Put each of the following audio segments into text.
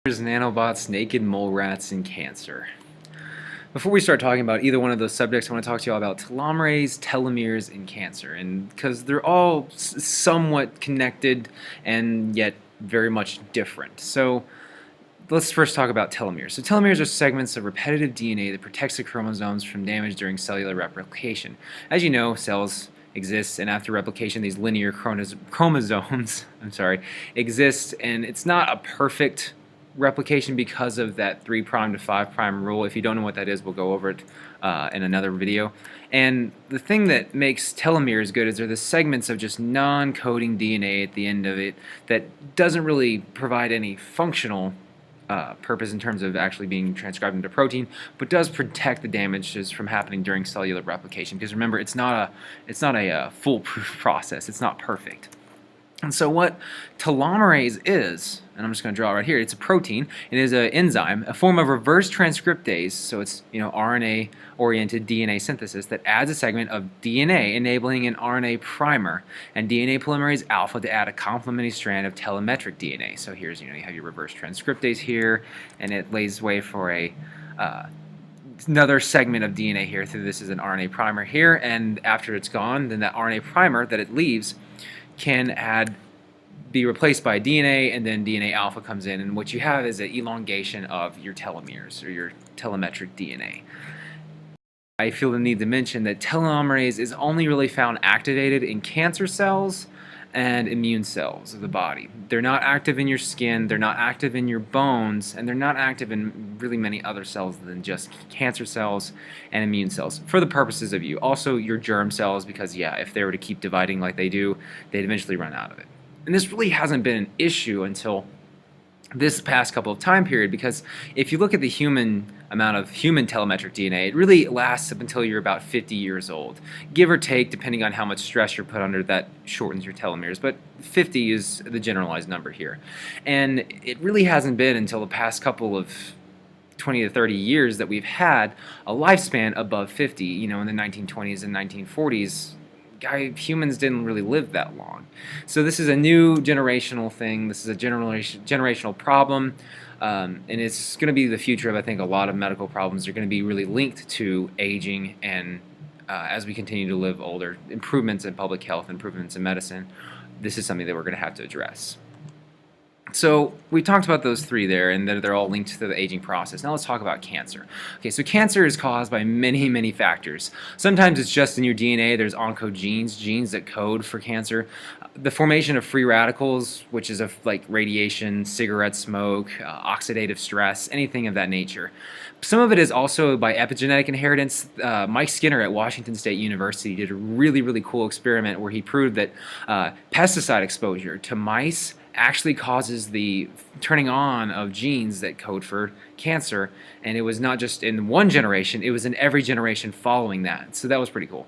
Nanobots, naked mole rats, and cancer. Before we start talking about either one of those subjects, I want to talk to you all about telomerase, telomeres, and cancer, and because they're all somewhat connected and yet very much different. So let's first talk about telomeres. So telomeres are segments of repetitive DNA that protects the chromosomes from damage during cellular replication. As you know, cells exist, and after replication, these linear chromosomes exist, and it's not a perfect replication because of that 3' to 5' rule. If you don't know what that is, we'll go over it in another video. And the thing that makes telomeres good is they're the segments of just non-coding DNA at the end of it that doesn't really provide any functional purpose in terms of actually being transcribed into protein, but does protect the damages from happening during cellular replication. Because remember, it's not a foolproof process. It's not perfect. And so what telomerase is, and I'm just going to draw it right here, it's a protein. It is an enzyme, a form of reverse transcriptase, so it's RNA-oriented DNA synthesis that adds a segment of DNA, enabling an RNA primer and DNA polymerase alpha to add a complementary strand of telemetric DNA. So here's, you have your reverse transcriptase here, and it lays way for another segment of DNA here. So this is an RNA primer here, and after it's gone, then that RNA primer that it leaves can be replaced by DNA, and then DNA alpha comes in, and what you have is an elongation of your telomeres, or your telemetric DNA. I feel the need to mention that telomerase is only really found activated in cancer cells and immune cells of the body. They're not active in your skin, they're not active in your bones, and they're not active in really many other cells than just cancer cells and immune cells, for the purposes of you. Also your germ cells, because yeah, if they were to keep dividing like they do, they'd eventually run out of it. And this really hasn't been an issue until this past couple of time period, because if you look at the amount of human telemetric DNA, it really lasts up until you're about 50 years old. Give or take, depending on how much stress you're put under, that shortens your telomeres, but 50 is the generalized number here. And it really hasn't been until the past couple of 20 to 30 years that we've had a lifespan above 50. In the 1920s and 1940s, humans didn't really live that long. So this is a new generational thing. This is a generational problem, and it's going to be the future of, I think, a lot of medical problems are going to be really linked to aging, and as we continue to live older, improvements in public health, improvements in medicine, this is something that we're going to have to address. So we talked about those three there, and they're all linked to the aging process. Now let's talk about cancer. Okay, so cancer is caused by many, many factors. Sometimes it's just in your DNA. There's oncogenes, genes that code for cancer. The formation of free radicals, which is like radiation, cigarette smoke, oxidative stress, anything of that nature. Some of it is also by epigenetic inheritance. Mike Skinner at Washington State University did a really, really cool experiment where he proved that pesticide exposure to mice actually causes the turning on of genes that code for cancer, and it was not just in one generation, it was in every generation following that. So that was pretty cool.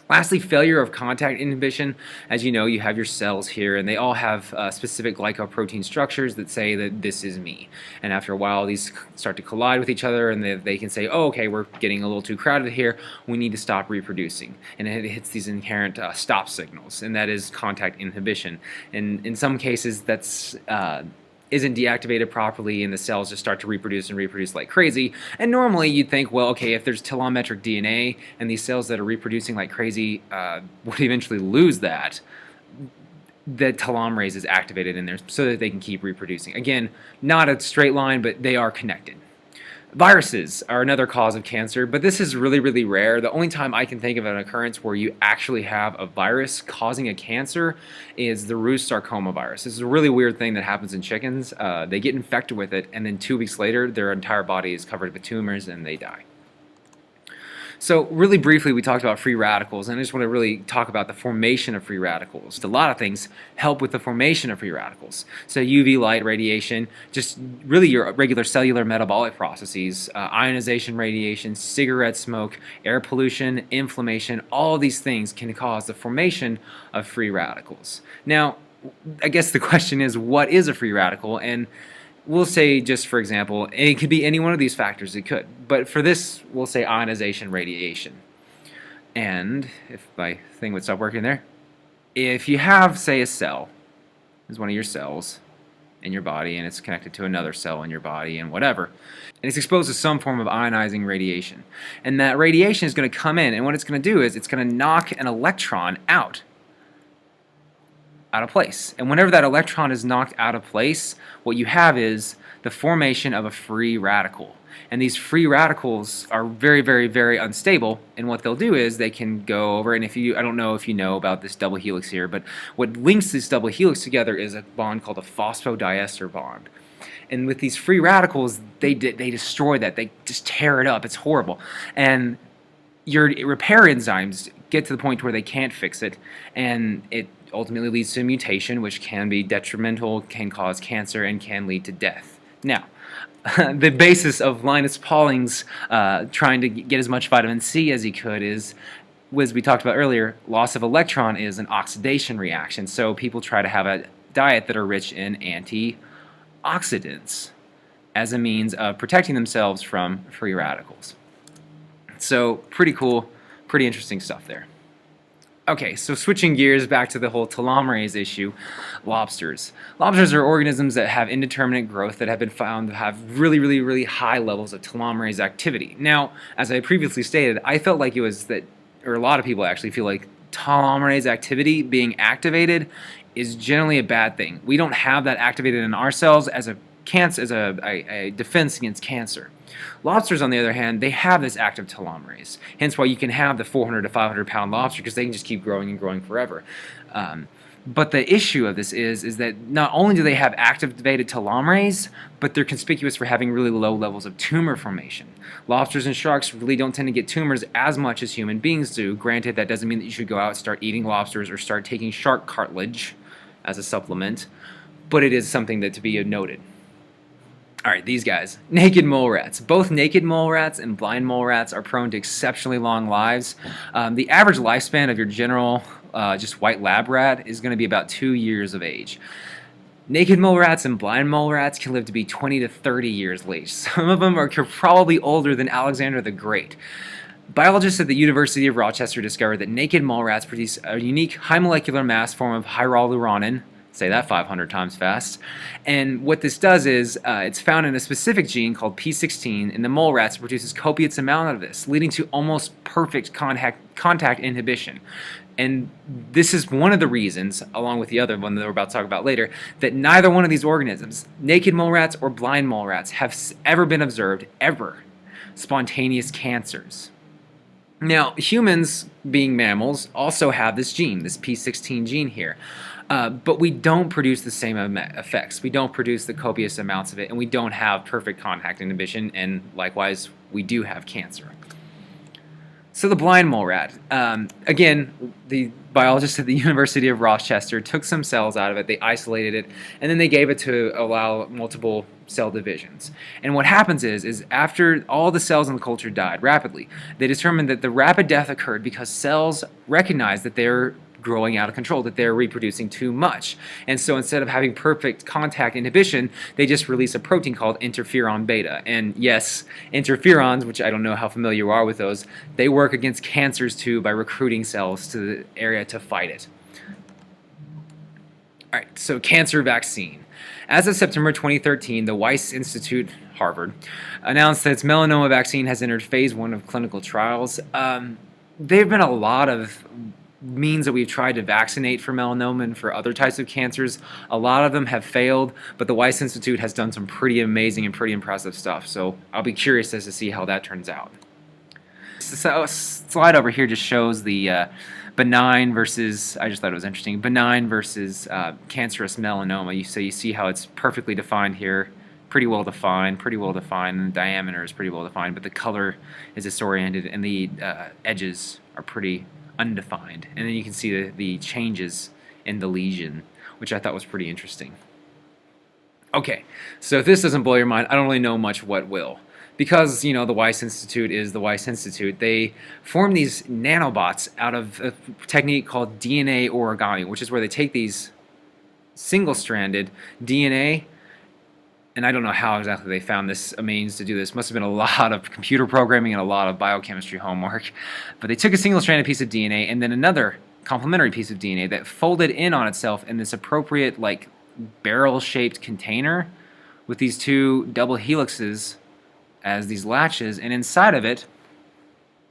Lastly, failure of contact inhibition. As you know, you have your cells here, and they all have specific glycoprotein structures that say that this is me. And after a while, these start to collide with each other, and they can say, oh, okay, we're getting a little too crowded here. We need to stop reproducing. And it hits these inherent stop signals, and that is contact inhibition. And in some cases, that's isn't deactivated properly, and the cells just start to reproduce like crazy. And normally you'd think, well, okay, if there's telometric DNA and these cells that are reproducing like crazy would eventually lose that telomerase is activated in there so that they can keep reproducing. Again, not a straight line, but they are connected. Viruses are another cause of cancer, but this is really, really rare. The only time I can think of an occurrence where you actually have a virus causing a cancer is the Rous sarcoma virus. This is a really weird thing that happens in chickens. They get infected with it, and then 2 weeks later, their entire body is covered with tumors, and they die. So really briefly, we talked about free radicals, and I just want to really talk about the formation of free radicals. A lot of things help with the formation of free radicals. So UV light, radiation, just really your regular cellular metabolic processes, ionization radiation, cigarette smoke, air pollution, inflammation, all of these things can cause the formation of free radicals. Now, I guess the question is, what is a free radical? And we'll say, just for example, it could be any one of these factors, it could. But for this, we'll say ionization radiation. And if my thing would stop working there, if you have, say, a cell, is one of your cells, in your body, and it's connected to another cell in your body, and whatever. And it's exposed to some form of ionizing radiation. And that radiation is going to come in, and what it's going to do is it's going to knock an electron out of place. And whenever that electron is knocked out of place, what you have is the formation of a free radical. And these free radicals are very, very, very unstable, and what they'll do is they can go over, and I don't know if you know about this double helix here, but what links this double helix together is a bond called a phosphodiester bond. And with these free radicals, they destroy that. They just tear it up. It's horrible. And your repair enzymes get to the point where they can't fix it, and it ultimately leads to a mutation, which can be detrimental, can cause cancer, and can lead to death. Now, the basis of Linus Pauling's trying to get as much vitamin C as he could is, as we talked about earlier, loss of electron is an oxidation reaction. So people try to have a diet that are rich in antioxidants as a means of protecting themselves from free radicals. So pretty cool, pretty interesting stuff there. Okay, so switching gears back to the whole telomerase issue, lobsters. Lobsters are organisms that have indeterminate growth that have been found to have really, really, really high levels of telomerase activity. Now, as I previously stated, I felt like it was that, or a lot of people actually feel like telomerase activity being activated is generally a bad thing. We don't have that activated in our cells as a defense against cancer. Lobsters, on the other hand, they have this active telomerase. Hence why you can have the 400 to 500 pound lobster, because they can just keep growing and growing forever. But the issue of this is that not only do they have activated telomerase, but they're conspicuous for having really low levels of tumor formation. Lobsters and sharks really don't tend to get tumors as much as human beings do. Granted, that doesn't mean that you should go out and start eating lobsters or start taking shark cartilage as a supplement, but it is something that to be noted. All right, these guys, naked mole rats. Both naked mole rats and blind mole rats are prone to exceptionally long lives. The average lifespan of your general just white lab rat is going to be about 2 years of age. Naked mole rats and blind mole rats can live to be 20 to 30 years of age. Some of them are probably older than Alexander the Great. Biologists at the University of Rochester discovered that naked mole rats produce a unique high molecular mass form of hyaluronan. Say that 500 times fast. And what this does is it's found in a specific gene called P16 in the mole rats. It produces copious amount of this, leading to almost perfect contact inhibition. And this is one of the reasons, along with the other one that we're about to talk about later, that neither one of these organisms, naked mole rats or blind mole rats, have ever been observed, spontaneous cancers. Now, humans, being mammals, also have this gene, this P16 gene here. But we don't produce the same effects. We don't produce the copious amounts of it, and we don't have perfect contact inhibition, and likewise, we do have cancer. So the blind mole rat. Again, the biologists at the University of Rochester took some cells out of it, they isolated it, and then they gave it to allow multiple cell divisions. And what happens is after all the cells in the culture died rapidly, they determined that the rapid death occurred because cells recognized that they're growing out of control, that they're reproducing too much. And so instead of having perfect contact inhibition, they just release a protein called interferon beta. And yes, interferons, which I don't know how familiar you are with those, they work against cancers too by recruiting cells to the area to fight it. All right, so cancer vaccine. As of September 2013, the Weiss Institute, Harvard, announced that its melanoma vaccine has entered phase 1 of clinical trials. There have been a lot of means that we've tried to vaccinate for melanoma and for other types of cancers. A lot of them have failed, but the Weiss Institute has done some pretty amazing and pretty impressive stuff, so I'll be curious as to see how that turns out. So, slide over here just shows the benign versus, I just thought it was interesting, benign versus cancerous melanoma. So you see how it's perfectly defined here, pretty well defined, and the diameter is pretty well defined, but the color is disoriented and the edges are pretty undefined. And then you can see the changes in the lesion, which I thought was pretty interesting. Okay, so if this doesn't blow your mind, I don't really know much what will. Because, you know, the Weiss Institute is the Weiss Institute, they form these nanobots out of a technique called DNA origami, which is where they take these single-stranded DNA, and I don't know how exactly they found this a means to do this. Must have been a lot of computer programming and a lot of biochemistry homework. But they took a single-stranded piece of DNA and then another complementary piece of DNA that folded in on itself in this appropriate, like, barrel-shaped container with these two double helixes as these latches, and inside of it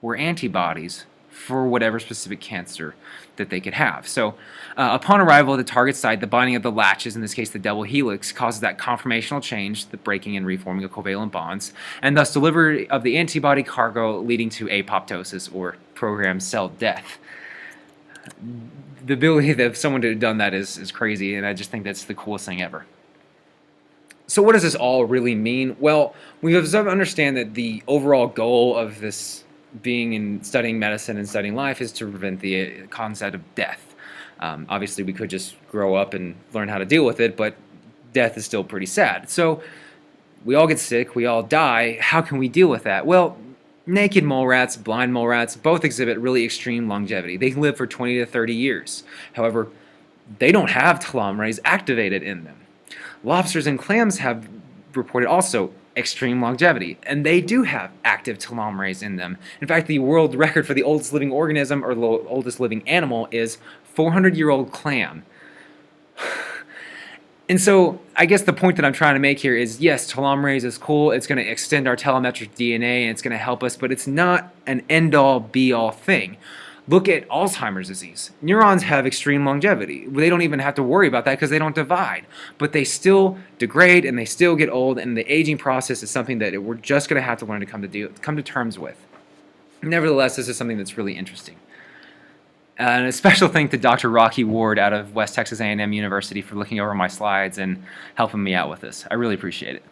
were antibodies for whatever specific cancer that they could have. So upon arrival at the target site, the binding of the latches, in this case the double helix, causes that conformational change, the breaking and reforming of covalent bonds, and thus delivery of the antibody cargo leading to apoptosis, or programmed cell death. The ability of someone to have done that is crazy, and I just think that's the coolest thing ever. So what does this all really mean? Well, we have to understand that the overall goal of this being in studying medicine and studying life is to prevent the concept of death. Obviously, we could just grow up and learn how to deal with it, but death is still pretty sad. So we all get sick, we all die. How can we deal with that? Well, naked mole rats, blind mole rats, both exhibit really extreme longevity. They can live for 20 to 30 years. However, they don't have telomerase activated in them. Lobsters and clams have reported also extreme longevity, and they do have active telomerase in them. In fact, the world record for the oldest living organism, or the oldest living animal, is 400-year-old clam. And so I guess the point that I'm trying to make here is, yes, telomerase is cool. It's going to extend our telemetric DNA, and it's going to help us, but it's not an end-all, be-all thing. Look at Alzheimer's disease. Neurons have extreme longevity. They don't even have to worry about that because they don't divide. But they still degrade and they still get old, and the aging process is something that we're just going to have to learn to come to terms with. Nevertheless, this is something that's really interesting. And a special thank to Dr. Rocky Ward out of West Texas A&M University for looking over my slides and helping me out with this. I really appreciate it.